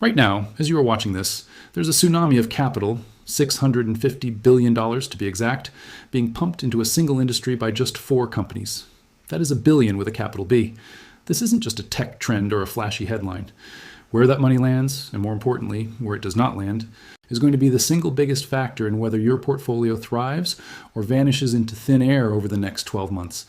Right now, as you are watching this, there's a tsunami of capital, $650 billion to be exact, being pumped into a single industry by just 4 companies. That is a billion with a capital B. This isn't just a tech trend or a flashy headline. Where that money lands, and more importantly, where it does not land, is going to be the single biggest factor in whether your portfolio thrives or vanishes into thin air over the next 12 months.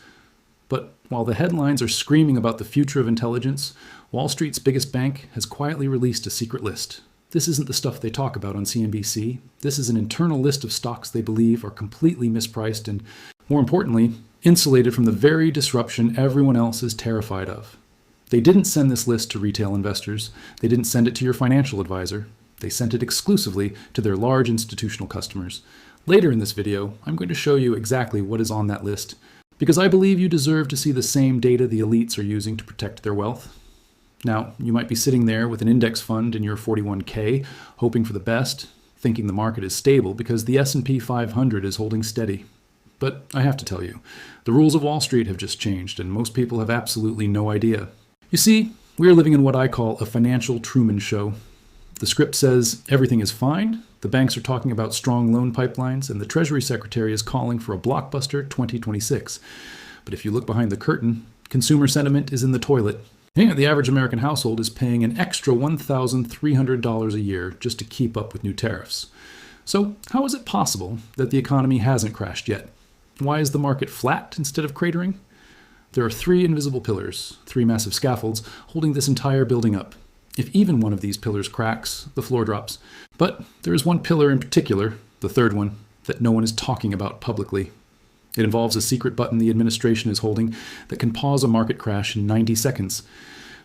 But while the headlines are screaming about the future of intelligence, Wall Street's biggest bank has quietly released a secret list. This isn't the stuff they talk about on CNBC. This is an internal list of stocks they believe are completely mispriced and, more importantly, insulated from the very disruption everyone else is terrified of. They didn't send this list to retail investors. They didn't send it to your financial advisor. They sent it exclusively to their large institutional customers. Later in this video, I'm going to show you exactly what is on that list, because I believe you deserve to see the same data the elites are using to protect their wealth. Now, you might be sitting there with an index fund in your 401k, hoping for the best, thinking the market is stable because the S&P 500 is holding steady. But I have to tell you, the rules of Wall Street have just changed, and most people have absolutely no idea. You see, we are living in what I call a financial Truman Show. The script says everything is fine, the banks are talking about strong loan pipelines, and the Treasury Secretary is calling for a blockbuster 2026. But if you look behind the curtain, consumer sentiment is in the toilet. And the average American household is paying an extra $1,300 a year just to keep up with new tariffs. So how is it possible that the economy hasn't crashed yet? Why is the market flat instead of cratering? There are 3 invisible pillars, 3 massive scaffolds, holding this entire building up. If even one of these pillars cracks, the floor drops. But there is one pillar in particular, the 3rd one, that no one is talking about publicly. It involves a secret button the administration is holding that can pause a market crash in 90 seconds.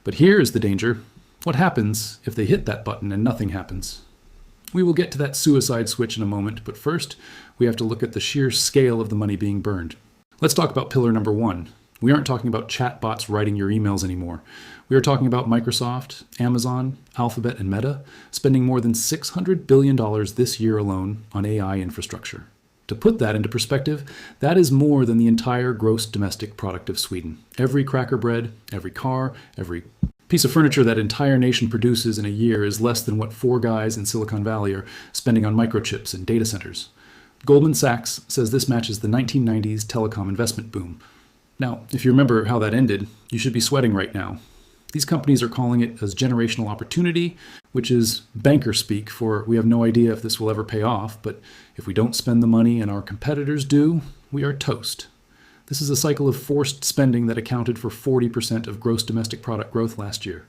But here is the danger. What happens if they hit that button and nothing happens? We will get to that suicide switch in a moment, but first, we have to look at the sheer scale of the money being burned. Let's talk about pillar number 1. We aren't talking about chatbots writing your emails anymore. We are talking about Microsoft, Amazon, Alphabet, and Meta spending more than $600 billion this year alone on AI infrastructure. To put that into perspective, that is more than the entire gross domestic product of Sweden. Every cracker bread, every car, every piece of furniture that entire nation produces in a year is less than what 4 guys in Silicon Valley are spending on microchips and data centers. Goldman Sachs says this matches the 1990s telecom investment boom. Now, if you remember how that ended, you should be sweating right now. These companies are calling it a generational opportunity, which is banker speak for we have no idea if this will ever pay off, but if we don't spend the money and our competitors do, we are toast. This is a cycle of forced spending that accounted for 40% of gross domestic product growth last year.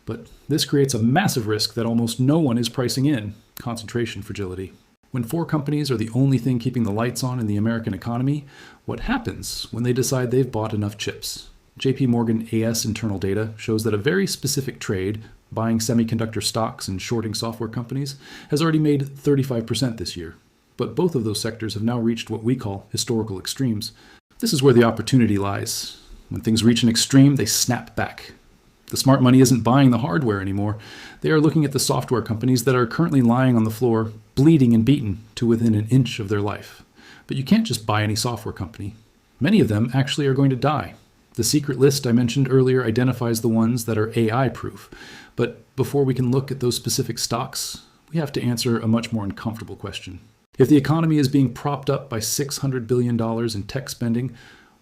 But this creates a massive risk that almost no one is pricing in, concentration fragility. When 4 companies are the only thing keeping the lights on in the American economy, what happens when they decide they've bought enough chips? JP Morgan AS internal data shows that a very specific trade, buying semiconductor stocks and shorting software companies, has already made 35% this year. But both of those sectors have now reached what we call historical extremes. This is where the opportunity lies. When things reach an extreme, they snap back. The smart money isn't buying the hardware anymore. They are looking at the software companies that are currently lying on the floor, bleeding and beaten to within an inch of their life. But you can't just buy any software company. Many of them actually are going to die. The secret list I mentioned earlier identifies the ones that are AI-proof. But before we can look at those specific stocks, we have to answer a much more uncomfortable question. If the economy is being propped up by $600 billion in tech spending,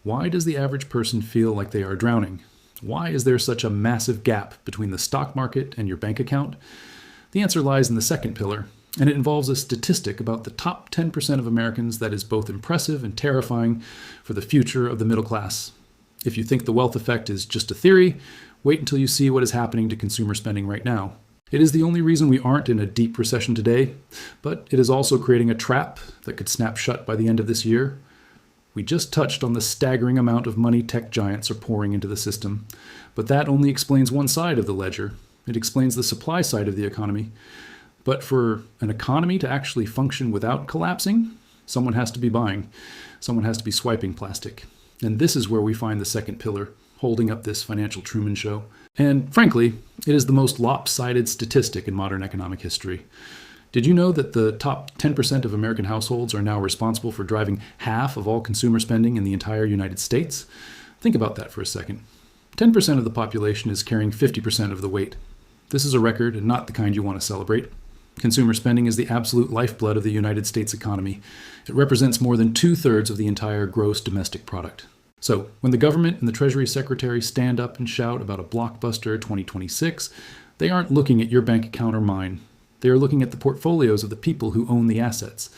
why does the average person feel like they are drowning? Why is there such a massive gap between the stock market and your bank account? The answer lies in the 2nd pillar, and it involves a statistic about the top 10% of Americans that is both impressive and terrifying for the future of the middle class. If you think the wealth effect is just a theory, wait until you see what is happening to consumer spending right now. It is the only reason we aren't in a deep recession today, but it is also creating a trap that could snap shut by the end of this year. We just touched on the staggering amount of money tech giants are pouring into the system, but that only explains one side of the ledger. It explains the supply side of the economy. But for an economy to actually function without collapsing, someone has to be buying. Someone has to be swiping plastic. And this is where we find the 2nd pillar, holding up this financial Truman Show. And frankly, it is the most lopsided statistic in modern economic history. Did you know that the top 10% of American households are now responsible for driving half of all consumer spending in the entire United States? Think about that for a second. 10% of the population is carrying 50% of the weight. This is a record and not the kind you want to celebrate. Consumer spending is the absolute lifeblood of the United States economy. It represents more than 2/3 of the entire gross domestic product. So, when the government and the Treasury Secretary stand up and shout about a blockbuster 2026, they aren't looking at your bank account or mine. They are looking at the portfolios of the people who own the assets.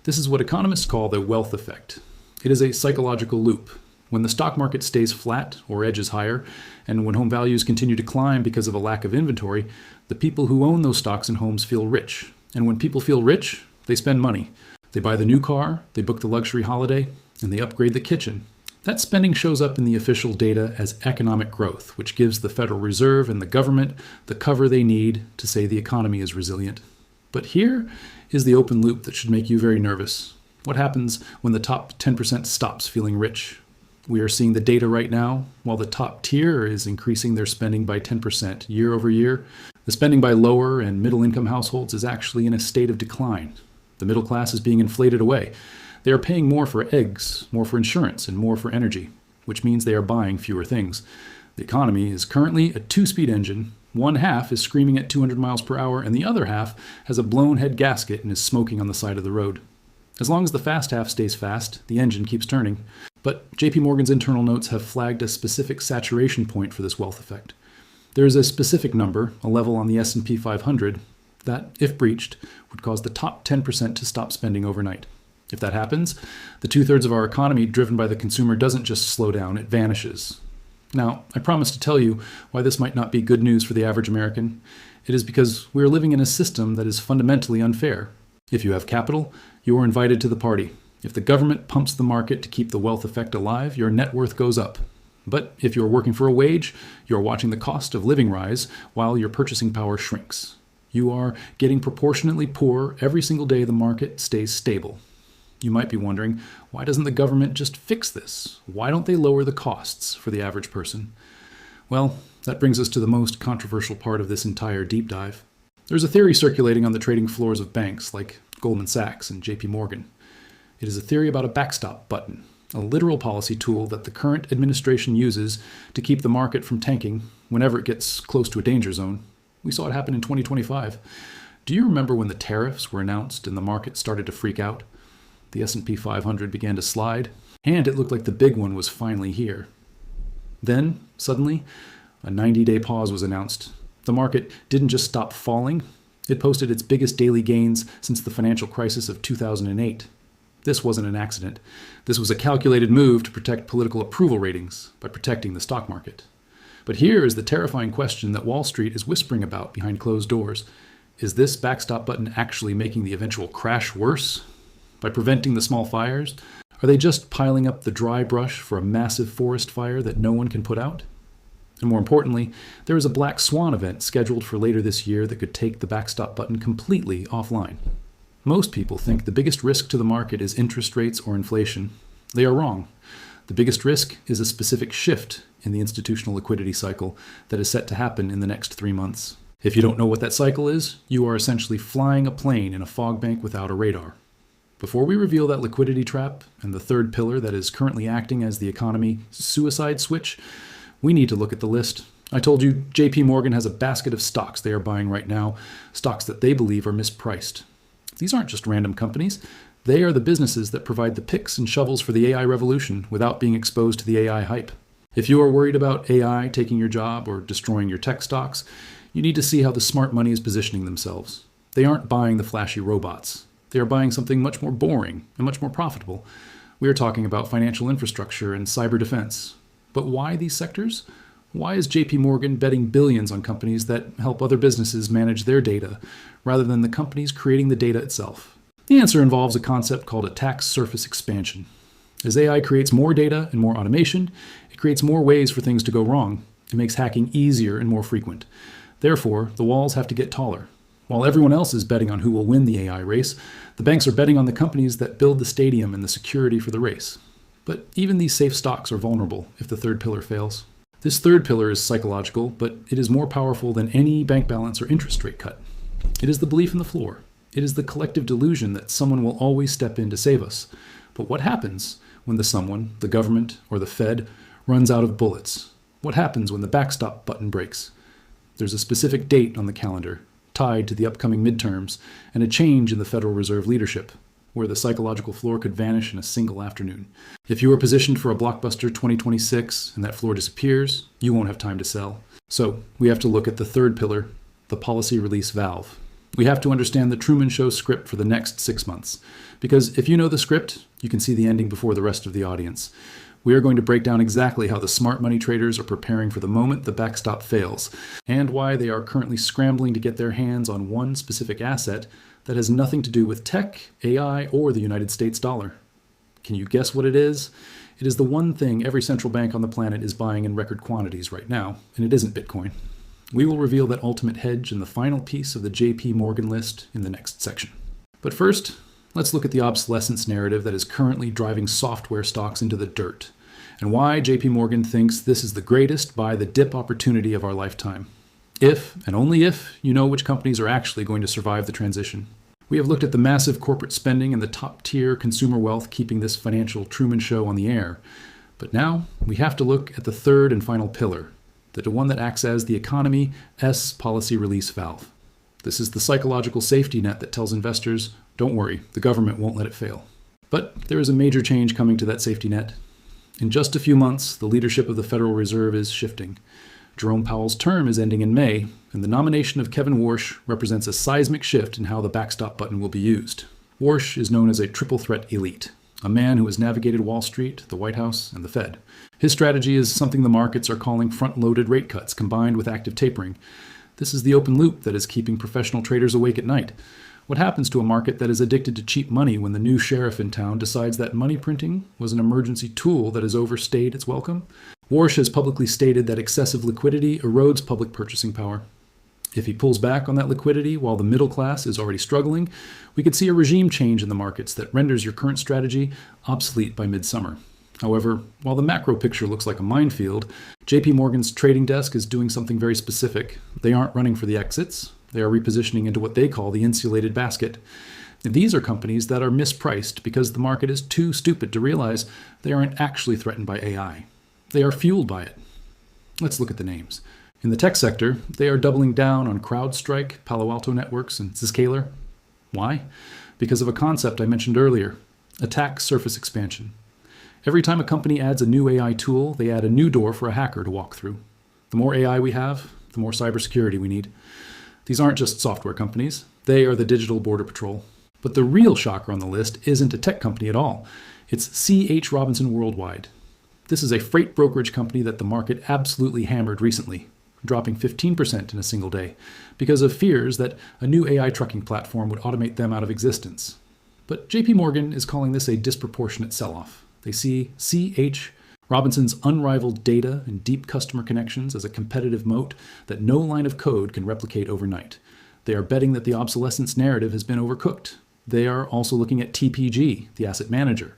This is what economists call the wealth effect. It is a psychological loop. When the stock market stays flat or edges higher, and when home values continue to climb because of a lack of inventory, the people who own those stocks and homes feel rich. And when people feel rich, they spend money. They buy the new car, they book the luxury holiday, and they upgrade the kitchen. That spending shows up in the official data as economic growth, which gives the Federal Reserve and the government the cover they need to say the economy is resilient. But here is the open loop that should make you very nervous. What happens when the top 10% stops feeling rich? We are seeing the data right now. While the top tier is increasing their spending by 10% year over year, the spending by lower and middle income households is actually in a state of decline. The middle class is being inflated away. They are paying more for eggs, more for insurance, and more for energy, which means they are buying fewer things. The economy is currently a two-speed engine. One half is screaming at 200 miles per hour, and the other half has a blown head gasket and is smoking on the side of the road. As long as the fast half stays fast, the engine keeps turning. But JP Morgan's internal notes have flagged a specific saturation point for this wealth effect. There is a specific number, a level on the S&P 500, that, if breached, would cause the top 10% to stop spending overnight. If that happens, the 2/3 of our economy driven by the consumer doesn't just slow down, it vanishes. Now, I promise to tell you why this might not be good news for the average American. It is because we are living in a system that is fundamentally unfair. If you have capital, you are invited to the party. If the government pumps the market to keep the wealth effect alive, your net worth goes up. But if you're working for a wage, you're watching the cost of living rise while your purchasing power shrinks. You are getting proportionately poorer every single day the market stays stable. You might be wondering, why doesn't the government just fix this? Why don't they lower the costs for the average person? Well, that brings us to the most controversial part of this entire deep dive. There's a theory circulating on the trading floors of banks like Goldman Sachs and JP Morgan. It is a theory about a backstop button, a literal policy tool that the current administration uses to keep the market from tanking whenever it gets close to a danger zone. We saw it happen in 2025. Do you remember when the tariffs were announced and the market started to freak out? The S&P 500 began to slide, and it looked like the big one was finally here. Then, suddenly, a 90-day pause was announced. The market didn't just stop falling, it posted its biggest daily gains since the financial crisis of 2008. This wasn't an accident. This was a calculated move to protect political approval ratings by protecting the stock market. But here is the terrifying question that Wall Street is whispering about behind closed doors. Is this backstop button actually making the eventual crash worse? By preventing the small fires? Are they just piling up the dry brush for a massive forest fire that no one can put out? And more importantly, there is a black swan event scheduled for later this year that could take the backstop button completely offline. Most people think the biggest risk to the market is interest rates or inflation. They are wrong. The biggest risk is a specific shift in the institutional liquidity cycle that is set to happen in the next 3 months. If you don't know what that cycle is, you are essentially flying a plane in a fog bank without a radar. Before we reveal that liquidity trap and the third pillar that is currently acting as the economy suicide switch, we need to look at the list. I told you JP Morgan has a basket of stocks they are buying right now, stocks that they believe are mispriced. These aren't just random companies. They are the businesses that provide the picks and shovels for the AI revolution without being exposed to the AI hype. If you are worried about AI taking your job or destroying your tech stocks, you need to see how the smart money is positioning themselves. They aren't buying the flashy robots. They are buying something much more boring and much more profitable. We are talking about financial infrastructure and cyber defense. But why these sectors? Why is JP Morgan betting billions on companies that help other businesses manage their data rather than the companies creating the data itself? The answer involves a concept called attack surface expansion. As AI creates more data and more automation, it creates more ways for things to go wrong. It makes hacking easier and more frequent. Therefore, the walls have to get taller. While everyone else is betting on who will win the AI race, the banks are betting on the companies that build the stadium and the security for the race. But even these safe stocks are vulnerable if the third pillar fails. This third pillar is psychological, but it is more powerful than any bank balance or interest rate cut. It is the belief in the floor. It is the collective delusion that someone will always step in to save us. But what happens when the someone, the government or the Fed, runs out of bullets? What happens when the backstop button breaks? There's a specific date on the calendar, tied to the upcoming midterms, and a change in the Federal Reserve leadership, where the psychological floor could vanish in a single afternoon. If you are positioned for a blockbuster 2026 and that floor disappears, you won't have time to sell. So we have to look at the third pillar, the policy release valve. We have to understand the Truman Show script for the next 6 months, because if you know the script, you can see the ending before the rest of the audience. We are going to break down exactly how the smart money traders are preparing for the moment the backstop fails, and why they are currently scrambling to get their hands on one specific asset that has nothing to do with tech, AI, or the United States dollar. Can you guess what it is? It is the one thing every central bank on the planet is buying in record quantities right now, and it isn't Bitcoin. We will reveal that ultimate hedge and the final piece of the JP Morgan list in the next section. But first, let's look at the obsolescence narrative that is currently driving software stocks into the dirt, and why JP Morgan thinks this is the greatest buy the dip opportunity of our lifetime. If, and only if, you know which companies are actually going to survive the transition. We have looked at the massive corporate spending and the top-tier consumer wealth keeping this financial Truman Show on the air. But now, we have to look at the third and final pillar, the one that acts as the economy S policy release valve. This is the psychological safety net that tells investors, don't worry, the government won't let it fail. But there is a major change coming to that safety net. In just a few months, the leadership of the Federal Reserve is shifting. Jerome Powell's term is ending in May, and the nomination of Kevin Warsh represents a seismic shift in how the backstop button will be used. Warsh is known as a triple threat elite, a man who has navigated Wall Street, the White House, and the Fed. His strategy is something the markets are calling front-loaded rate cuts combined with active tapering. This is the open loop that is keeping professional traders awake at night. What happens to a market that is addicted to cheap money when the new sheriff in town decides that money printing was an emergency tool that has overstayed its welcome? Warsh has publicly stated that excessive liquidity erodes public purchasing power. If he pulls back on that liquidity while the middle class is already struggling, we could see a regime change in the markets that renders your current strategy obsolete by midsummer. However, while the macro picture looks like a minefield, JP Morgan's trading desk is doing something very specific. They aren't running for the exits. They are repositioning into what they call the insulated basket. These are companies that are mispriced because the market is too stupid to realize they aren't actually threatened by AI. They are fueled by it. Let's look at the names. In the tech sector, they are doubling down on CrowdStrike, Palo Alto Networks, and Zscaler. Why? Because of a concept I mentioned earlier, attack surface expansion. Every time a company adds a new AI tool, they add a new door for a hacker to walk through. The more AI we have, the more cybersecurity we need. These aren't just software companies. They are the digital border patrol. But the real shocker on the list isn't a tech company at all. It's C.H. Robinson Worldwide. This is a freight brokerage company that the market absolutely hammered recently, dropping 15% in a single day, because of fears that a new AI trucking platform would automate them out of existence. But JP Morgan is calling this a disproportionate sell-off. They see C.H. Robinson's unrivaled data and deep customer connections as a competitive moat that no line of code can replicate overnight. They are betting that the obsolescence narrative has been overcooked. They are also looking at TPG, the asset manager.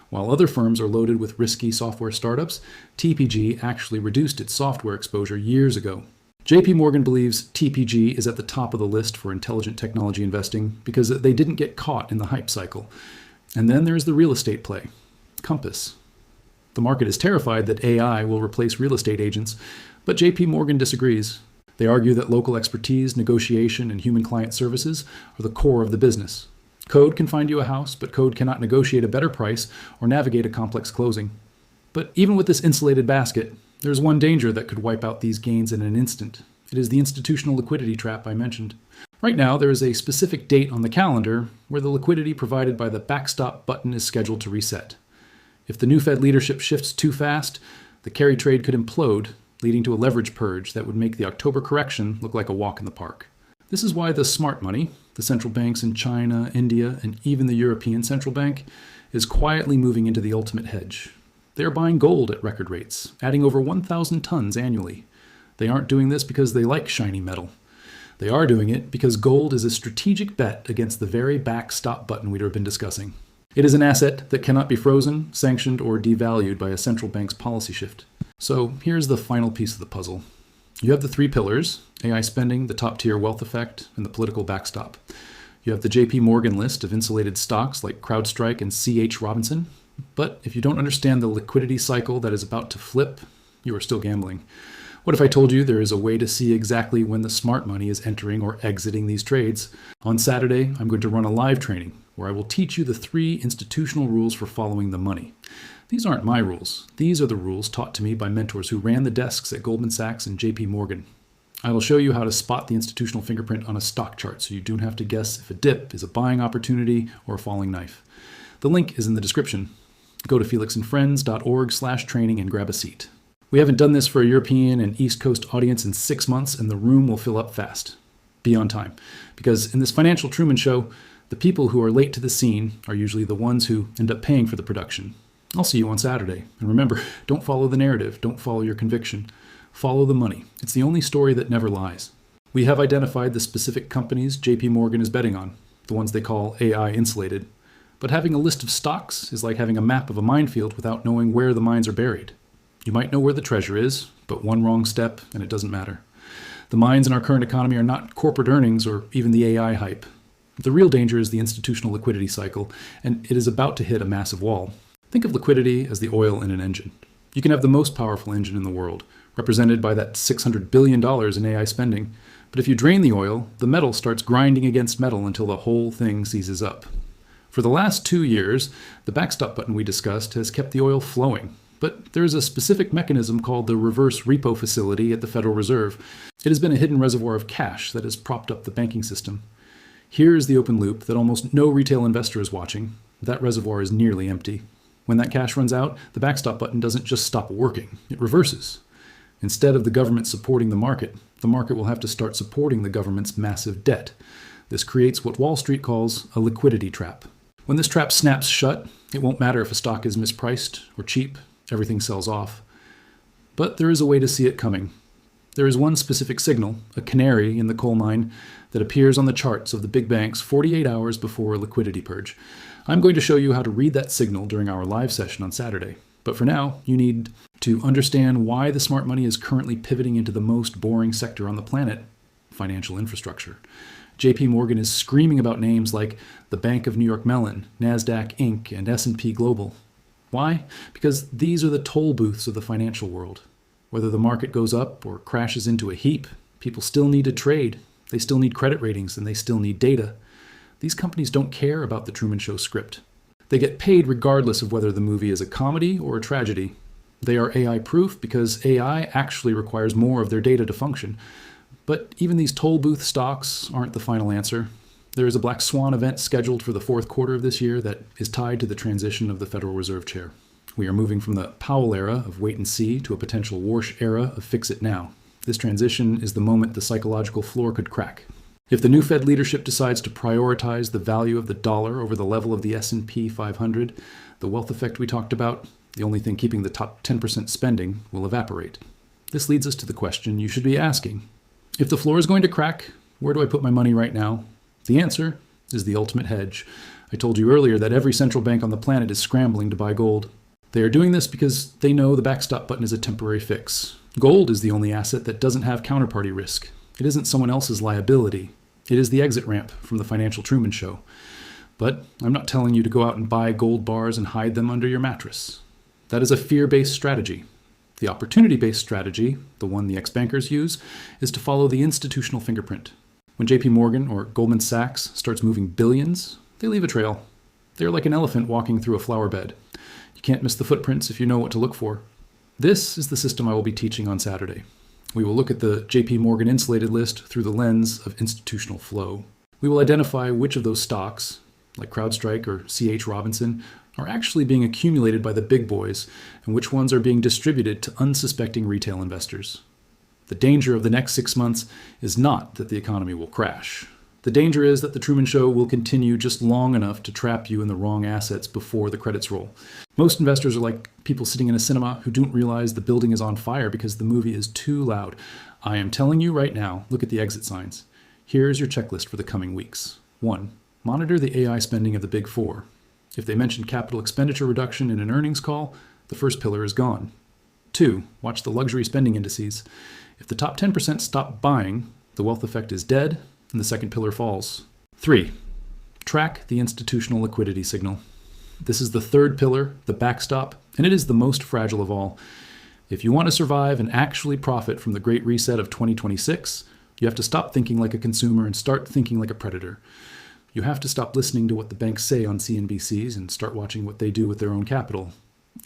While other firms are loaded with risky software startups, TPG actually reduced its software exposure years ago. JP Morgan believes TPG is at the top of the list for intelligent technology investing because they didn't get caught in the hype cycle. And then there's the real estate play, Compass. The market is terrified that AI will replace real estate agents, but JP Morgan disagrees. They argue that local expertise, negotiation, and human client services are the core of the business. Code can find you a house, but code cannot negotiate a better price or navigate a complex closing. But even with this insulated basket, there's one danger that could wipe out these gains in an instant. It is the institutional liquidity trap I mentioned. Right now, there is a specific date on the calendar where the liquidity provided by the backstop button is scheduled to reset. If the new Fed leadership shifts too fast, the carry trade could implode, leading to a leverage purge that would make the October correction look like a walk in the park. This is why the smart money, the central banks in China, India, and even the European Central Bank, is quietly moving into the ultimate hedge. They are buying gold at record rates, adding over 1,000 tons annually. They aren't doing this because they like shiny metal. They are doing it because gold is a strategic bet against the very backstop button we've been discussing. It is an asset that cannot be frozen, sanctioned, or devalued by a central bank's policy shift. So here's the final piece of the puzzle. You have the three pillars: AI spending, the top-tier wealth effect, and the political backstop. You have the JP Morgan list of insulated stocks like CrowdStrike and C.H. Robinson. But if you don't understand the liquidity cycle that is about to flip, you are still gambling. What if I told you there is a way to see exactly when the smart money is entering or exiting these trades? On Saturday, I'm going to run a live training where I will teach you the 3 institutional rules for following the money. These aren't my rules. These are the rules taught to me by mentors who ran the desks at Goldman Sachs and JP Morgan. I will show you how to spot the institutional fingerprint on a stock chart so you don't have to guess if a dip is a buying opportunity or a falling knife. The link is in the description. Go to felixandfriends.org/training and grab a seat. We haven't done this for a European and East Coast audience in 6 months, and the room will fill up fast. Be on time. Because in this financial Truman Show, the people who are late to the scene are usually the ones who end up paying for the production. I'll see you on Saturday. And remember, don't follow the narrative. Don't follow your conviction. Follow the money. It's the only story that never lies. We have identified the specific companies JP Morgan is betting on, the ones they call AI insulated. But having a list of stocks is like having a map of a minefield without knowing where the mines are buried. You might know where the treasure is, but one wrong step and it doesn't matter. The mines in our current economy are not corporate earnings or even the AI hype. The real danger is the institutional liquidity cycle, and it is about to hit a massive wall. Think of liquidity as the oil in an engine. You can have the most powerful engine in the world, represented by that $600 billion in AI spending, but if you drain the oil, the metal starts grinding against metal until the whole thing seizes up. For the last 2 years, the backstop button we discussed has kept the oil flowing. But there is a specific mechanism called the reverse repo facility at the Federal Reserve. It has been a hidden reservoir of cash that has propped up the banking system. Here is the open loop that almost no retail investor is watching. That reservoir is nearly empty. When that cash runs out, the backstop button doesn't just stop working, it reverses. Instead of the government supporting the market will have to start supporting the government's massive debt. This creates what Wall Street calls a liquidity trap. When this trap snaps shut, it won't matter if a stock is mispriced or cheap. Everything sells off. But there is a way to see it coming. There is one specific signal, a canary in the coal mine, that appears on the charts of the big banks 48 hours before a liquidity purge. I'm going to show you how to read that signal during our live session on Saturday. But for now, you need to understand why the smart money is currently pivoting into the most boring sector on the planet, financial infrastructure. JP Morgan is screaming about names like the Bank of New York Mellon, NASDAQ Inc., and S&P Global. Why? Because these are the toll booths of the financial world. Whether the market goes up or crashes into a heap, people still need to trade. They still need credit ratings and they still need data. These companies don't care about the Truman Show script. They get paid regardless of whether the movie is a comedy or a tragedy. They are AI proof because AI actually requires more of their data to function. But even these toll booth stocks aren't the final answer. There is a black swan event scheduled for the 4th quarter of this year that is tied to the transition of the Federal Reserve chair. We are moving from the Powell era of wait and see to a potential Warsh era of fix it now. This transition is the moment the psychological floor could crack. If the new Fed leadership decides to prioritize the value of the dollar over the level of the S&P 500, the wealth effect we talked about, the only thing keeping the top 10% spending, will evaporate. This leads us to the question you should be asking. If the floor is going to crack, where do I put my money right now? The answer is the ultimate hedge. I told you earlier that every central bank on the planet is scrambling to buy gold. They are doing this because they know the backstop button is a temporary fix. Gold is the only asset that doesn't have counterparty risk. It isn't someone else's liability. It is the exit ramp from the financial Truman Show. But I'm not telling you to go out and buy gold bars and hide them under your mattress. That is a fear-based strategy. The opportunity-based strategy, the one the ex-bankers use, is to follow the institutional fingerprint. When JP Morgan or Goldman Sachs starts moving billions, they leave a trail. They're like an elephant walking through a flower bed. You can't miss the footprints if you know what to look for. This is the system I will be teaching on Saturday. We will look at the JP Morgan insulated list through the lens of institutional flow. We will identify which of those stocks, like CrowdStrike or C.H. Robinson, are actually being accumulated by the big boys and which ones are being distributed to unsuspecting retail investors. The danger of the next 6 months is not that the economy will crash. The danger is that the Truman Show will continue just long enough to trap you in the wrong assets before the credits roll. Most investors are like people sitting in a cinema who don't realize the building is on fire because the movie is too loud. I am telling you right now, look at the exit signs. Here's your checklist for the coming weeks. 1. Monitor the AI spending of the Big Four. If they mention capital expenditure reduction in an earnings call, the first pillar is gone. 2. Watch the luxury spending indices. If the top 10% stop buying, the wealth effect is dead, and the second pillar falls. 3. Track the institutional liquidity signal. This is the third pillar, the backstop, and it is the most fragile of all. If you want to survive and actually profit from the Great Reset of 2026, you have to stop thinking like a consumer and start thinking like a predator. You have to stop listening to what the banks say on CNBCs and start watching what they do with their own capital.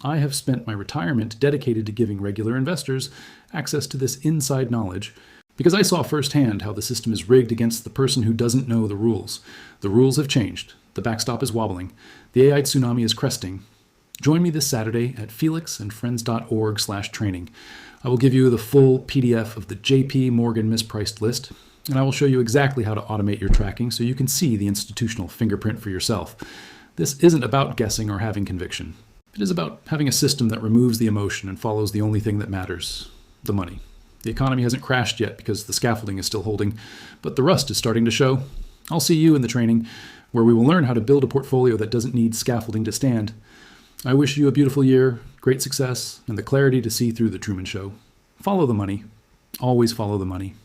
I have spent my retirement dedicated to giving regular investors access to this inside knowledge because I saw firsthand how the system is rigged against the person who doesn't know the rules. The rules have changed. The backstop is wobbling. The AI tsunami is cresting. Join me this Saturday at felixandfriends.org/training. I will give you the full PDF of the JP Morgan mispriced list, and I will show you exactly how to automate your tracking so you can see the institutional fingerprint for yourself. This isn't about guessing or having conviction. It is about having a system that removes the emotion and follows the only thing that matters, the money. The economy hasn't crashed yet because the scaffolding is still holding, but the rust is starting to show. I'll see you in the training, where we will learn how to build a portfolio that doesn't need scaffolding to stand. I wish you a beautiful year, great success, and the clarity to see through the Truman Show. Follow the money. Always follow the money.